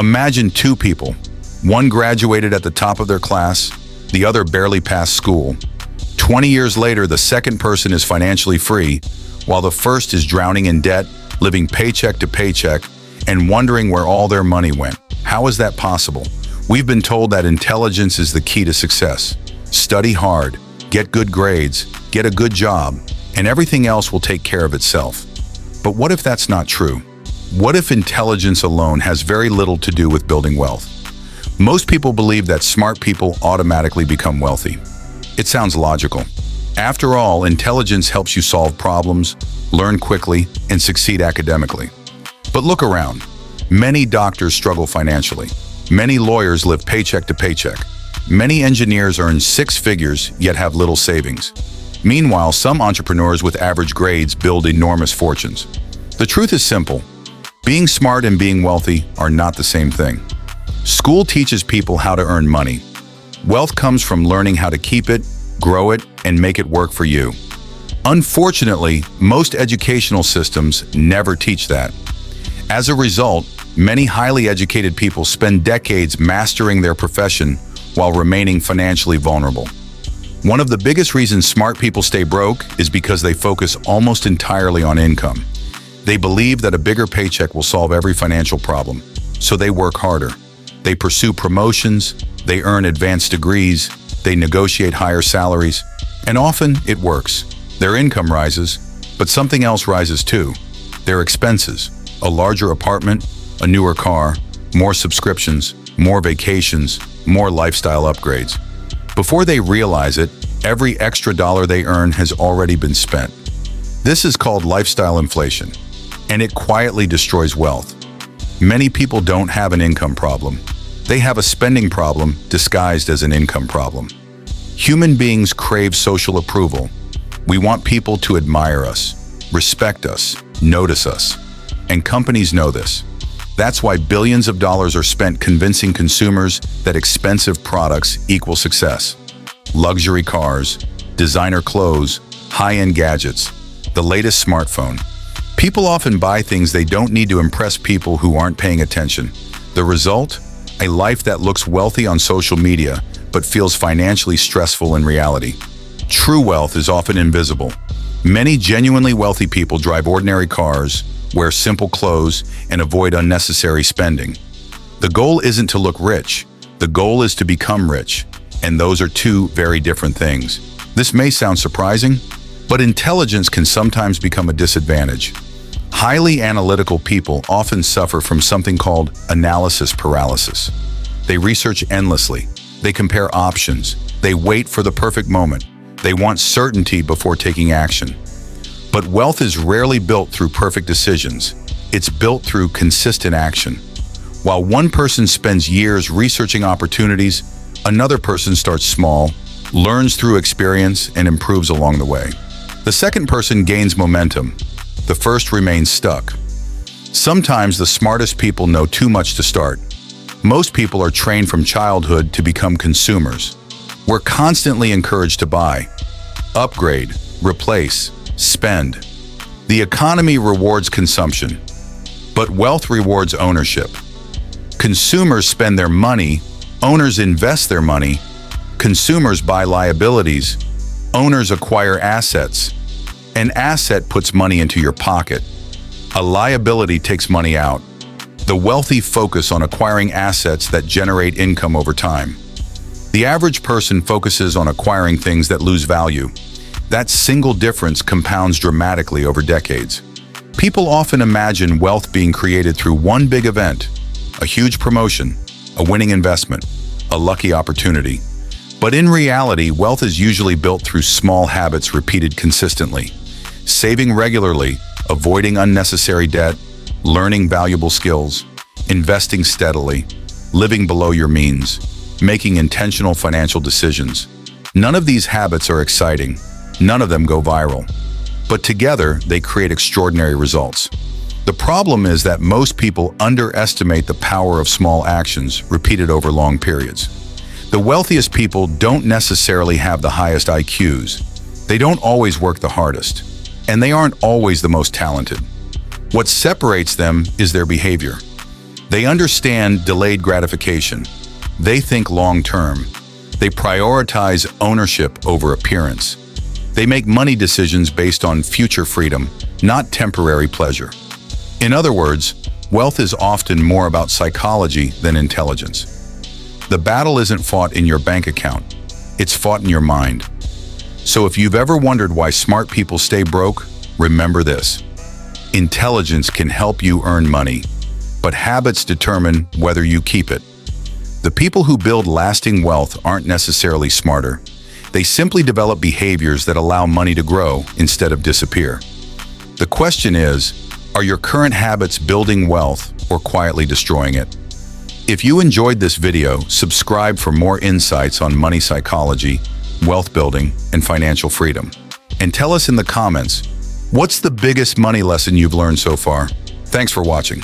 Imagine two people. One graduated at the top of their class, the other barely passed school. 20 years later, the second person is financially free, while the first is drowning in debt, living paycheck to paycheck, and wondering where all their money went. How is that possible? We've been told that intelligence is the key to success. Study hard, get good grades, get a good job, and everything else will take care of itself. But what if that's not true? What if intelligence alone has very little to do with building wealth? Most people believe that smart people automatically become wealthy. It sounds logical. After all, intelligence helps you solve problems, learn quickly, and succeed academically. But look around. Many doctors struggle financially. Many lawyers live paycheck to paycheck. Many engineers earn six figures yet have little savings. Meanwhile, some entrepreneurs with average grades build enormous fortunes. The truth is simple. Being smart and being wealthy are not the same thing. School teaches people how to earn money. Wealth comes from learning how to keep it, grow it, and make it work for you. Unfortunately, most educational systems never teach that. As a result, many highly educated people spend decades mastering their profession while remaining financially vulnerable. One of the biggest reasons smart people stay broke is because they focus almost entirely on income. They believe that a bigger paycheck will solve every financial problem, so they work harder. They pursue promotions, they earn advanced degrees, they negotiate higher salaries, and often it works. Their income rises, but something else rises too. Their expenses, a larger apartment, a newer car, more subscriptions, more vacations, more lifestyle upgrades. Before they realize it, every extra dollar they earn has already been spent. This is called lifestyle inflation, and it quietly destroys wealth. Many people don't have an income problem. They have a spending problem disguised as an income problem. Human beings crave social approval. We want people to admire us, respect us, notice us. And companies know this. That's why billions of dollars are spent convincing consumers that expensive products equal success. Luxury cars, designer clothes, high-end gadgets, the latest smartphone. People often buy things they don't need to impress people who aren't paying attention. The result? A life that looks wealthy on social media, but feels financially stressful in reality. True wealth is often invisible. Many genuinely wealthy people drive ordinary cars, wear simple clothes, and avoid unnecessary spending. The goal isn't to look rich. The goal is to become rich, and those are two very different things. This may sound surprising, but intelligence can sometimes become a disadvantage. Highly analytical people often suffer from something called analysis paralysis. They research endlessly. They compare options. They wait for the perfect moment. They want certainty before taking action. But wealth is rarely built through perfect decisions. It's built through consistent action. While one person spends years researching opportunities, another person starts small, learns through experience, and improves along the way. The second person gains momentum. The first remains stuck. Sometimes the smartest people know too much to start. Most people are trained from childhood to become consumers. We're constantly encouraged to buy, upgrade, replace, spend. The economy rewards consumption, but wealth rewards ownership. Consumers spend their money, owners invest their money, consumers buy liabilities, owners acquire assets. An asset puts money into your pocket. A liability takes money out. The wealthy focus on acquiring assets that generate income over time. The average person focuses on acquiring things that lose value. That single difference compounds dramatically over decades. People often imagine wealth being created through one big event, a huge promotion, a winning investment, a lucky opportunity. But in reality, wealth is usually built through small habits repeated consistently. Saving regularly, avoiding unnecessary debt, learning valuable skills, investing steadily, living below your means, making intentional financial decisions. None of these habits are exciting. None of them go viral. But together, they create extraordinary results. The problem is that most people underestimate the power of small actions repeated over long periods. The wealthiest people don't necessarily have the highest IQs. They don't always work the hardest. And they aren't always the most talented. What separates them is their behavior. They understand delayed gratification. They think long-term. They prioritize ownership over appearance. They make money decisions based on future freedom, not temporary pleasure. In other words, wealth is often more about psychology than intelligence. The battle isn't fought in your bank account. It's fought in your mind. So if you've ever wondered why smart people stay broke, remember this. Intelligence can help you earn money, but habits determine whether you keep it. The people who build lasting wealth aren't necessarily smarter. They simply develop behaviors that allow money to grow instead of disappear. The question is, are your current habits building wealth or quietly destroying it? If you enjoyed this video, subscribe for more insights on money psychology, wealth building, and financial freedom. And tell us in the comments, what's the biggest money lesson you've learned so far? Thanks for watching.